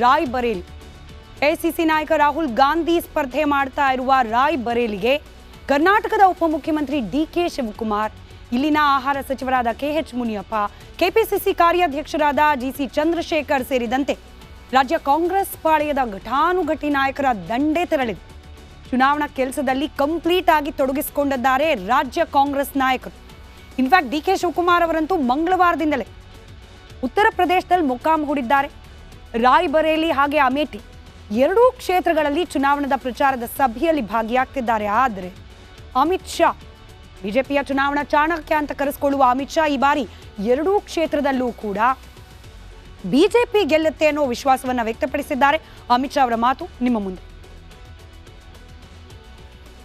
Raebareli. ACC ನಾಯಕ ರಾಹುಲ್ ಗಾಂಧಿ ಸ್ಪರ್ಧೆ ಮಾಡ್ತಾ ಇರುವ ರಾಯ್ಬರೇಲಿಗೆ ಕರ್ನಾಟಕದ ಉಪಮುಖ್ಯಮಂತ್ರಿ ಡಿಕೆ ಶಿವಕುಮಾರ್, ಇಲ್ಲಿನ ಆಹಾರ ಸಚಿವರಾದ ಕೆಎಚ್ ಮುನಿಯಪ್ಪ, ಕೆಪಿಸಿಸಿ ಕಾರ್ಯಾಧ್ಯಕ್ಷರಾದ ಜಿಸಿ ಚಂದ್ರಶೇಖರ್ ಸೇರಿದಂತೆ ರಾಜ್ಯ ಕಾಂಗ್ರೆಸ್ ಪಾಳೆಯದ ಘಟಾನುಘಟಿ ನಾಯಕರ ದಂಡೇ ತೆರಳಿದೆ. ಚುನಾವಣಾ ಕೆಲಸದಲ್ಲಿ ಕಂಪ್ಲೀಟ್ ಆಗಿ ತೊಡಗಿಸಿಕೊಂಡಿದ್ದಾರೆ ರಾಜ್ಯ ಕಾಂಗ್ರೆಸ್ ನಾಯಕರು. ಇನ್ಫ್ಯಾಕ್ಟ್ ಡಿಕೆ ಶಿವಕುಮಾರ್ ಅವರಂತೂ ಮಂಗಳವಾರದಿಂದಲೇ ಉತ್ತರ ಪ್ರದೇಶದಲ್ಲಿ ಮೊಕ್ಕಾಂ ಹೂಡಿದ್ದಾರೆ. ರಾಯ್ಬರೇಲಿ ಹಾಗೆ ಅಮೇಠಿ ಎರಡೂ ಕ್ಷೇತ್ರಗಳಲ್ಲಿ ಚುನಾವಣಾ ಪ್ರಚಾರದ ಸಭೆಯಲ್ಲಿ ಭಾಗಿಯಾಗ್ತಿದ್ದಾರೆ. ಆದರೆ ಅಮಿತ್ ಶಾ, ಬಿಜೆಪಿಯ ಚುನಾವಣಾ ಚಾಣಕ್ಯ ಅಂತ ಕರೆಸಿಕೊಳ್ಳುವ ಅಮಿತ್ ಶಾ ಈ ಬಾರಿ ಎರಡೂ ಕ್ಷೇತ್ರದಲ್ಲೂ ಕೂಡ ಬಿಜೆಪಿ ಗೆಲ್ಲುತ್ತೆ ಅನ್ನೋ ವಿಶ್ವಾಸವನ್ನ ವ್ಯಕ್ತಪಡಿಸಿದ್ದಾರೆ. ಅಮಿತ್ ಶಾ ಅವರ ಮಾತು ನಿಮ್ಮ ಮುಂದೆ.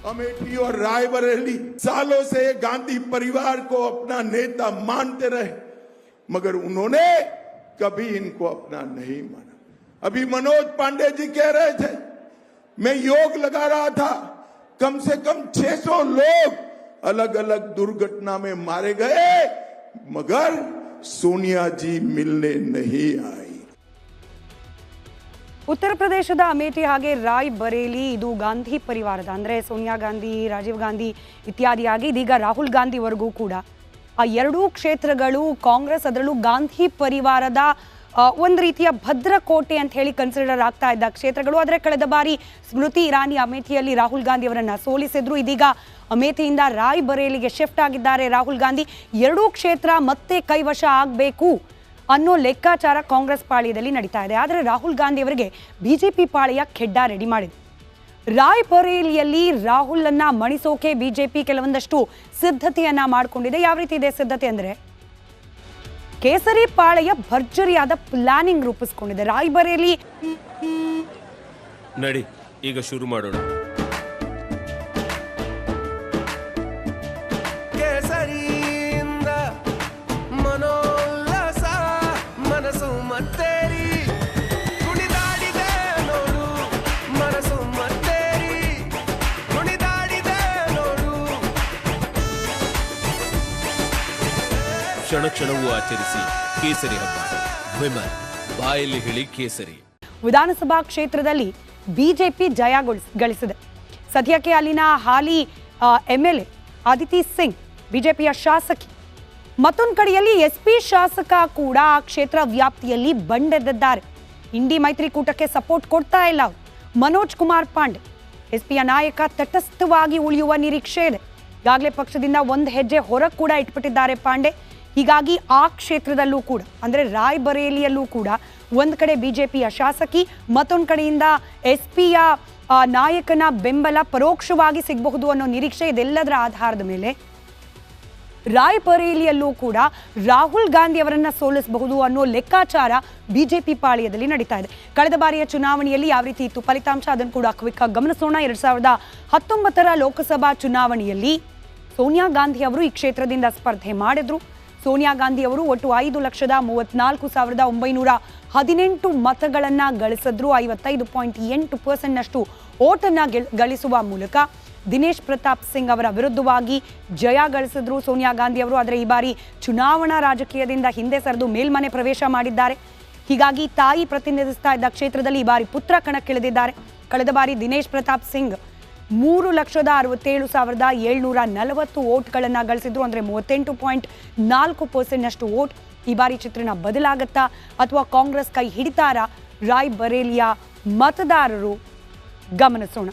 अमेठी और रायबरेली सालों से गांधी परिवार को अपना नेता मानते रहे, मगर उन्होंने कभी इनको अपना नहीं माना. अभी मनोज पांडे जी कह रहे थे, मैं योग लगा रहा था, कम से कम 600 लोग अलग अलग दुर्घटना में मारे गए, मगर सोनिया जी मिलने नहीं आई. ಉತ್ತರ ಪ್ರದೇಶದ ಅಮೇಠಿ ಹಾಗೆ ರಾಯ್ಬರೇಲಿ ಇದು ಗಾಂಧಿ ಪರಿವಾರದ, ಅಂದರೆ ಸೋನಿಯಾ ಗಾಂಧಿ, ರಾಜೀವ್ ಗಾಂಧಿ ಇತ್ಯಾದಿಯಾಗಿ ಇದೀಗ ರಾಹುಲ್ ಗಾಂಧಿವರೆಗೂ ಕೂಡ ಆ ಎರಡೂ ಕ್ಷೇತ್ರಗಳು ಕಾಂಗ್ರೆಸ್, ಅದರಲ್ಲೂ ಗಾಂಧಿ ಪರಿವಾರದ ಒಂದು ರೀತಿಯ ಭದ್ರಕೋಟೆ ಅಂತ ಹೇಳಿ ಕನ್ಸಿಡರ್ ಆಗ್ತಾ ಇದ್ದ ಕ್ಷೇತ್ರಗಳು. ಆದರೆ ಕಳೆದ ಬಾರಿ ಸ್ಮೃತಿ ಇರಾನಿ ಅಮೇಠಿಯಲ್ಲಿ ರಾಹುಲ್ ಗಾಂಧಿ ಅವರನ್ನು ಸೋಲಿಸಿದ್ರು. ಇದೀಗ ಅಮೇಠಿಯಿಂದ ರಾಯ್ಬರೇಲಿಗೆ ಶಿಫ್ಟ್ ಆಗಿದ್ದಾರೆ ರಾಹುಲ್ ಗಾಂಧಿ. ಎರಡೂ ಕ್ಷೇತ್ರ ಮತ್ತೆ ಕೈವಶ ಆಗಬೇಕು ಅನ್ನೋ ಲೆಕ್ಕಾಚಾರ ಕಾಂಗ್ರೆಸ್ ಪಾಳ್ಯದಲ್ಲಿ ನಡೀತಾ ಇದೆ. ಆದರೆ ರಾಹುಲ್ ಗಾಂಧಿ ಅವರಿಗೆ ಬಿಜೆಪಿ ಪಾಳ್ಯ ಖೆಡ್ಡ ರೆಡಿ ಮಾಡಿದೆ. ರಾಯ್ಬರೇಲಿಯಲ್ಲಿ ರಾಹುಲ್ ಅನ್ನ ಮಣಿಸೋಕೆ ಬಿಜೆಪಿ ಕೆಲವೊಂದಷ್ಟು ಸಿದ್ಧತೆಯನ್ನ ಮಾಡಿಕೊಂಡಿದೆ. ಯಾವ ರೀತಿ ಇದೆ ಸಿದ್ಧತೆ ಅಂದರೆ, ಕೇಸರಿ ಪಾಳ್ಯ ಭರ್ಜರಿಯಾದ ಪ್ಲಾನಿಂಗ್ ರೂಪಿಸ್ಕೊಂಡಿದೆ. ರಾಯ್ಬರೇಲಿ ನಡಿ ಈಗ ಶುರು ಮಾಡೋಣ. ಕ್ಷಣ ಕ್ಷಣವೂ ಆಚರಿಸಿ ಕೇಸರಿ ಹಬ್ಬ. ವಿಮಲ್ ಬಾಯಲ್ಲಿ ಹೇಳಿ ಕೇಸರಿ. ವಿಧಾನಸಭಾ ಕ್ಷೇತ್ರದಲ್ಲಿ ಬಿಜೆಪಿ ಜಯ ಗಳಿಸಿದೆ. ಸದ್ಯಕ್ಕೆ ಅಲ್ಲಿನ ಹಾಲಿ ಎಂಎಲ್ಎ ಅದಿತಿ ಸಿಂಗ್ ಬಿಜೆಪಿಯ ಶಾಸಕಿ. ಮತ್ತೊಂದು ಕಡೆಯಲ್ಲಿ ಎಸ್ಪಿ ಶಾಸಕ ಕೂಡ ಆ ಕ್ಷೇತ್ರ ವ್ಯಾಪ್ತಿಯಲ್ಲಿ ಬಂಡೆದ್ದಿದ್ದಾರೆ. ಇಂಡಿ ಮೈತ್ರಿಕೂಟಕ್ಕೆ ಸಪೋರ್ಟ್ ಕೊಡ್ತಾ ಇಲ್ಲ ಅವರು. ಮನೋಜ್ ಕುಮಾರ್ ಪಾಂಡೆ ಎಸ್ಪಿಯ ನಾಯಕ ತಟಸ್ಥವಾಗಿ ಉಳಿಯುವ ನಿರೀಕ್ಷೆ ಇದೆ. ಈಗಾಗಲೇ ಪಕ್ಷದಿಂದ ಒಂದು ಹೆಜ್ಜೆ ಹೊರಗೆ ಕೂಡ ಇಟ್ಬಿಟ್ಟಿದ್ದಾರೆ ಪಾಂಡೆ. ಹೀಗಾಗಿ ಆ ಕ್ಷೇತ್ರದಲ್ಲೂ ಕೂಡ, ಅಂದರೆ ರಾಯ್ಬರೇಲಿಯಲ್ಲೂ ಕೂಡ ಒಂದು ಕಡೆ ಬಿಜೆಪಿಯ ಶಾಸಕಿ, ಮತ್ತೊಂದು ಕಡೆಯಿಂದ ಎಸ್ಪಿಯ ನಾಯಕನ ಬೆಂಬಲ ಪರೋಕ್ಷವಾಗಿ ಸಿಗಬಹುದು ಅನ್ನೋ ನಿರೀಕ್ಷೆ. ಇದೆಲ್ಲದರ ಆಧಾರದ ಮೇಲೆ ರಾಯ್ಬರೇಲಿಯಲ್ಲೂ ಕೂಡ ರಾಹುಲ್ ಗಾಂಧಿ ಅವರನ್ನ ಸೋಲಿಸಬಹುದು ಅನ್ನೋ ಲೆಕ್ಕಾಚಾರ ಬಿಜೆಪಿ ಪಾಳ್ಯದಲ್ಲಿ ನಡೀತಾ ಇದೆ. ಕಳೆದ ಬಾರಿಯ ಚುನಾವಣೆಯಲ್ಲಿ ಯಾವ ರೀತಿ ಇತ್ತು ಫಲಿತಾಂಶ, ಅದನ್ನು ಕೂಡ ಕ್ವಿಕ್ ಆಗಿ ಗಮನಿಸೋಣ. 2019ರ ಲೋಕಸಭಾ ಚುನಾವಣೆಯಲ್ಲಿ ಸೋನಿಯಾ ಗಾಂಧಿ ಅವರು ಈ ಕ್ಷೇತ್ರದಿಂದ ಸ್ಪರ್ಧೆ ಮಾಡಿದ್ರು. ಸೋನಿಯಾ ಗಾಂಧಿ ಅವರು ಒಟ್ಟು 5,34,918 ಮತಗಳನ್ನು ಗಳಿಸಿದ್ರು. 55.8% ಓಟನ್ನು ಗಳಿಸುವ ಮೂಲಕ ದಿನೇಶ್ ಪ್ರತಾಪ್ ಸಿಂಗ್ ಅವರ ವಿರುದ್ಧವಾಗಿ ಜಯ ಗಳಿಸಿದ್ರು ಸೋನಿಯಾ ಗಾಂಧಿ ಅವರು. ಆದರೆ ಈ ಬಾರಿ ಚುನಾವಣಾ ರಾಜಕೀಯದಿಂದ ಹಿಂದೆ ಸರಿದು ಮೇಲ್ಮನೆ ಪ್ರವೇಶ ಮಾಡಿದ್ದಾರೆ. ಹೀಗಾಗಿ ತಾಯಿ ಪ್ರತಿನಿಧಿಸ್ತಾ ಇದ್ದ ಕ್ಷೇತ್ರದಲ್ಲಿ ಈ ಬಾರಿ ಪುತ್ರ ಕಣಕ್ಕಿಳಿದಿದ್ದಾರೆ. ಕಳೆದ ಬಾರಿ ದಿನೇಶ್ ಪ್ರತಾಪ್ ಸಿಂಗ್ 3,67,740 ಓಟ್ಗಳನ್ನು ಗಳಿಸಿದ್ರು. ಅಂದರೆ 38.4% ಓಟ್. ಈ ಬಾರಿ ಚಿತ್ರಣ ಬದಲಾಗತ್ತಾ ಅಥವಾ ಕಾಂಗ್ರೆಸ್ ಕೈ ಹಿಡಿತಾರಾ ರಾಯ್ಬರೇಲಿಯ ಮತದಾರರು? ಗಮನಿಸೋಣ.